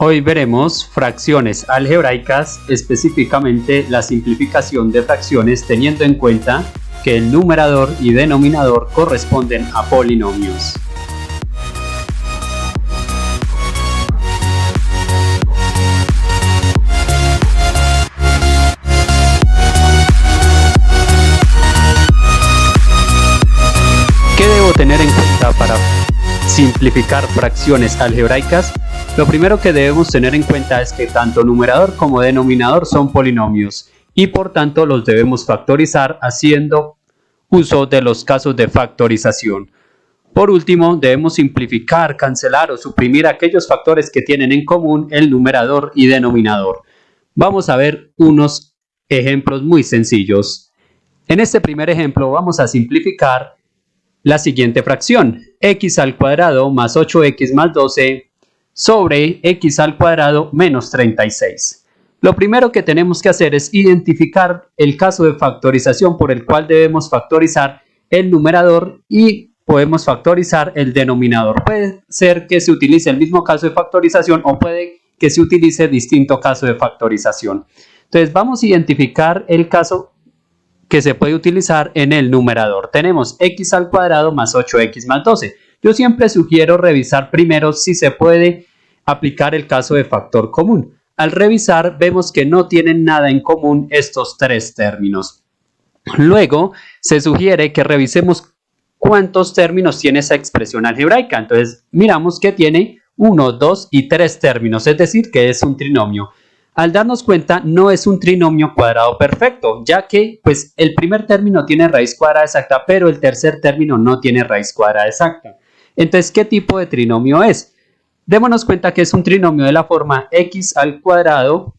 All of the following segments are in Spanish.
Hoy veremos fracciones algebraicas, específicamente la simplificación de fracciones teniendo en cuenta que el numerador y denominador corresponden a polinomios. ¿Qué debo tener en cuenta para simplificar fracciones algebraicas? Lo primero que debemos tener en cuenta es que tanto numerador como denominador son polinomios y por tanto los debemos factorizar haciendo uso de los casos de factorización. Por último, debemos simplificar, cancelar o suprimir aquellos factores que tienen en común el numerador y denominador. Vamos a ver unos ejemplos muy sencillos. En este primer ejemplo vamos a simplificar la siguiente fracción: x al cuadrado más 8x más 12 sobre x al cuadrado menos 36. Lo primero que tenemos que hacer es identificar el caso de factorización por el cual debemos factorizar el numerador y podemos factorizar el denominador. Puede ser que se utilice el mismo caso de factorización o puede que se utilice distinto caso de factorización. Entonces vamos a identificar el caso que se puede utilizar en el numerador. Tenemos x al cuadrado más 8x más 12. Yo siempre sugiero revisar primero si se puede aplicar el caso de factor común. Al revisar vemos que no tienen nada en común estos tres términos. Luego se sugiere que revisemos cuántos términos tiene esa expresión algebraica. Entonces miramos que tiene 1, 2 y 3 términos, es decir que es un trinomio. Al darnos cuenta, no es un trinomio cuadrado perfecto, ya que pues, el primer término tiene raíz cuadrada exacta, pero el tercer término no tiene raíz cuadrada exacta. Entonces, ¿qué tipo de trinomio es? Démonos cuenta que es un trinomio de la forma x al cuadrado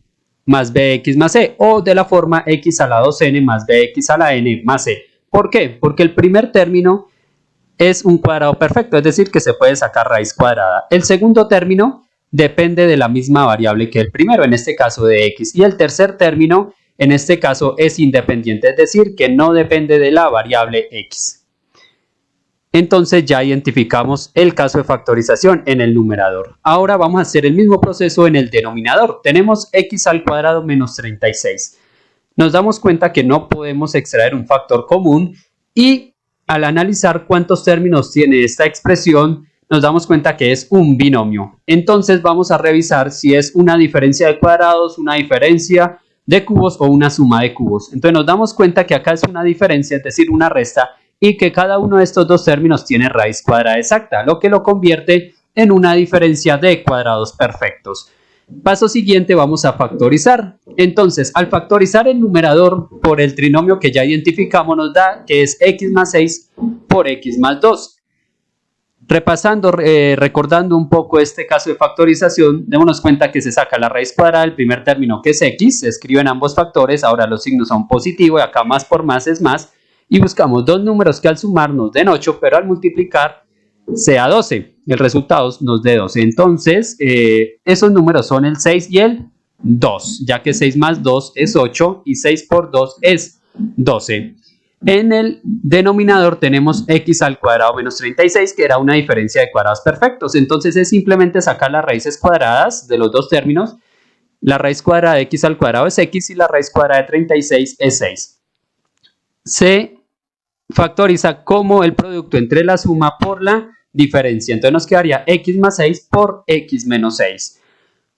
más bx más c, o de la forma x a la 2n más bx a la n más c. ¿Por qué? Porque el primer término es un cuadrado perfecto, es decir, que se puede sacar raíz cuadrada. El segundo término depende de la misma variable que el primero, en este caso de x, y el tercer término en este caso es independiente, es decir que no depende de la variable x. Entonces ya identificamos el caso de factorización en el numerador. Ahora vamos a hacer el mismo proceso en el denominador. Tenemos x al cuadrado menos 36. Nos damos cuenta que no podemos extraer un factor común y al analizar cuántos términos tiene esta expresión nos damos cuenta que es un binomio. Entonces vamos a revisar si es una diferencia de cuadrados, una diferencia de cubos o una suma de cubos. Entonces nos damos cuenta que acá es una diferencia, es decir, una resta, y que cada uno de estos dos términos tiene raíz cuadrada exacta, lo que lo convierte en una diferencia de cuadrados perfectos. Paso siguiente, vamos a factorizar. Entonces, al factorizar el numerador por el trinomio que ya identificamos, nos da que es x más 6 por x más 2. Repasando, recordando un poco este caso de factorización, démonos cuenta que se saca la raíz cuadrada del primer término, que es x, se escriben ambos factores, ahora los signos son positivos y acá más por más es más, y buscamos dos números que al sumar nos den 8, pero al multiplicar sea 12, el resultado nos dé 12. Entonces, esos números son el 6 y el 2, ya que 6 más 2 es 8 y 6 por 2 es 12. En el denominador tenemos x al cuadrado menos 36, que era una diferencia de cuadrados perfectos. Entonces es simplemente sacar las raíces cuadradas de los dos términos. La raíz cuadrada de x al cuadrado es x y la raíz cuadrada de 36 es 6. Se factoriza como el producto entre la suma por la diferencia. Entonces nos quedaría x más 6 por x menos 6.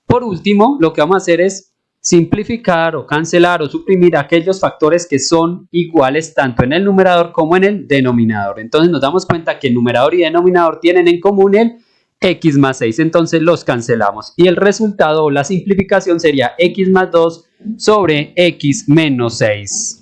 Por último, lo que vamos a hacer es simplificar o cancelar o suprimir aquellos factores que son iguales tanto en el numerador como en el denominador. Entonces nos damos cuenta que el numerador y denominador tienen en común el x más 6, entonces los cancelamos y el resultado o la simplificación sería x más 2 sobre x menos 6.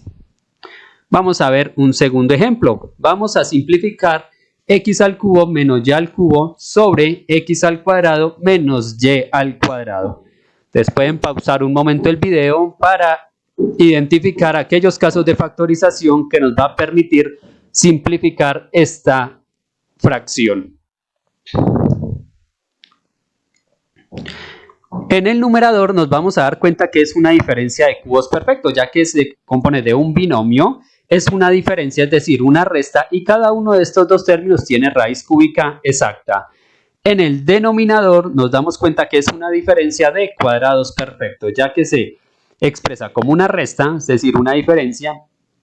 Vamos a ver un segundo ejemplo. Vamos a simplificar x al cubo menos y al cubo sobre x al cuadrado menos y al cuadrado. Ustedes pueden pausar un momento el video para identificar aquellos casos de factorización que nos va a permitir simplificar esta fracción. En el numerador nos vamos a dar cuenta que es una diferencia de cubos perfectos, ya que se compone de un binomio, es una diferencia, es decir, una resta, y cada uno de estos dos términos tiene raíz cúbica exacta. En el denominador nos damos cuenta que es una diferencia de cuadrados perfectos, ya que se expresa como una resta, es decir, una diferencia,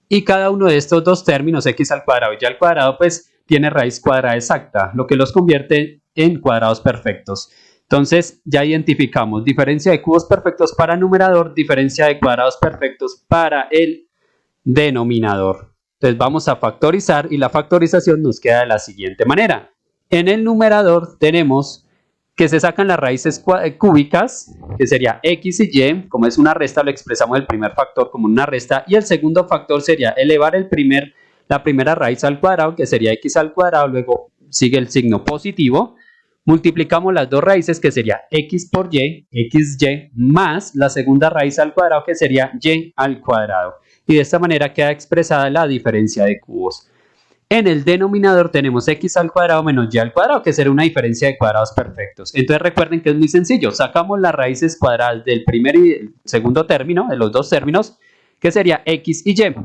y cada uno de estos dos términos, x al cuadrado y y al cuadrado, pues tiene raíz cuadrada exacta, lo que los convierte en cuadrados perfectos. Entonces ya identificamos diferencia de cubos perfectos para numerador, diferencia de cuadrados perfectos para el denominador. Entonces vamos a factorizar y la factorización nos queda de la siguiente manera. En el numerador tenemos que se sacan las raíces cúbicas, que sería x y y, como es una resta lo expresamos el primer factor como una resta, y el segundo factor sería elevar la primera raíz al cuadrado, que sería x al cuadrado, luego sigue el signo positivo, multiplicamos las dos raíces, que sería x por y, xy, más la segunda raíz al cuadrado, que sería y al cuadrado, y de esta manera queda expresada la diferencia de cubos. En el denominador tenemos x al cuadrado menos y al cuadrado, que será una diferencia de cuadrados perfectos. Entonces recuerden que es muy sencillo. Sacamos las raíces cuadradas del primer y el segundo término, de los dos términos, que sería x y y.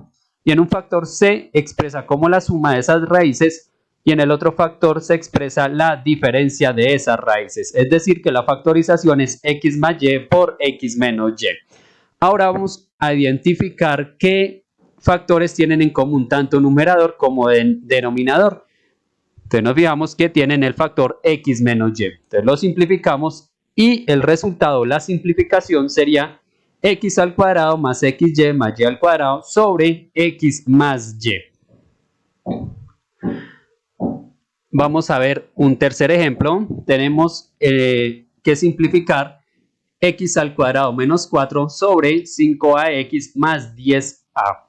Y en un factor se expresa como la suma de esas raíces y en el otro factor se expresa la diferencia de esas raíces. Es decir, que la factorización es x más y por x menos y. Ahora vamos a identificar qué factores tienen en común tanto numerador como denominador. Entonces nos fijamos que tienen el factor x menos y. Entonces lo simplificamos y el resultado, la simplificación sería x al cuadrado más xy más y al cuadrado sobre x más y. Vamos a ver un tercer ejemplo. Tenemos que simplificar x al cuadrado menos 4 sobre 5ax más 10a.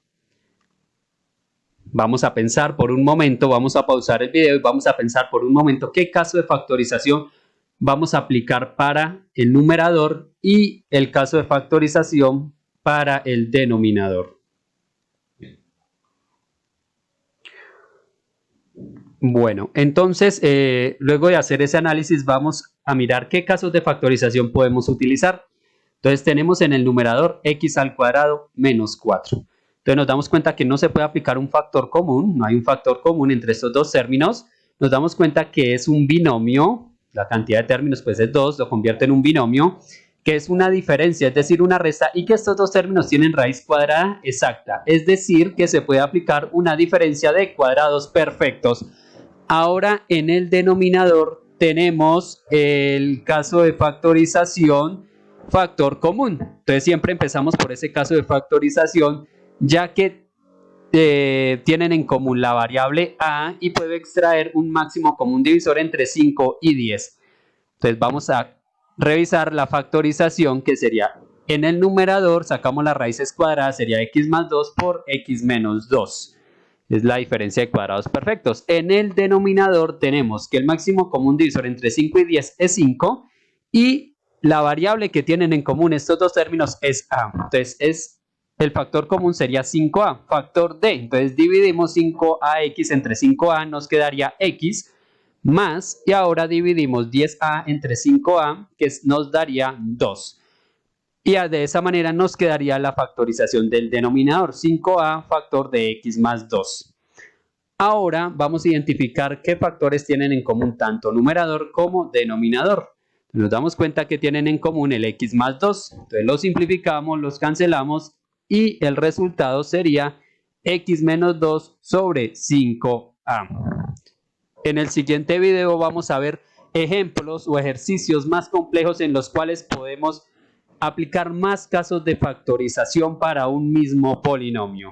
Vamos a pensar por un momento, vamos a pausar el video y vamos a pensar por un momento qué caso de factorización vamos a aplicar para el numerador y el caso de factorización para el denominador. Bueno, entonces luego de hacer ese análisis vamos a mirar qué casos de factorización podemos utilizar. Entonces tenemos en el numerador x al cuadrado menos 4. Entonces nos damos cuenta que no se puede aplicar un factor común, no hay un factor común entre estos dos términos. Nos damos cuenta que es un binomio, la cantidad de términos pues es 2, lo convierte en un binomio, que es una diferencia, es decir, una resta, y que estos dos términos tienen raíz cuadrada exacta, es decir, que se puede aplicar una diferencia de cuadrados perfectos. Ahora en el denominador tenemos el caso de factorización, factor común. Entonces siempre empezamos por ese caso de factorización, ya que tienen en común la variable a y puedo extraer un máximo común divisor entre 5 y 10. Entonces vamos a revisar la factorización, que sería en el numerador sacamos las raíces cuadradas, sería x más 2 por x menos 2. Es la diferencia de cuadrados perfectos. En el denominador tenemos que el máximo común divisor entre 5 y 10 es 5 y la variable que tienen en común estos dos términos es a. Entonces el factor común sería 5a, factor d. Entonces dividimos 5ax entre 5a, nos quedaría x más, y ahora dividimos 10a entre 5a, que nos daría 2. Y de esa manera nos quedaría la factorización del denominador, 5a factor de x más 2. Ahora vamos a identificar qué factores tienen en común tanto numerador como denominador. Nos damos cuenta que tienen en común el x más 2. Entonces los simplificamos, los cancelamos y el resultado sería x menos 2 sobre 5a. En el siguiente video vamos a ver ejemplos o ejercicios más complejos en los cuales podemos aplicar más casos de factorización para un mismo polinomio.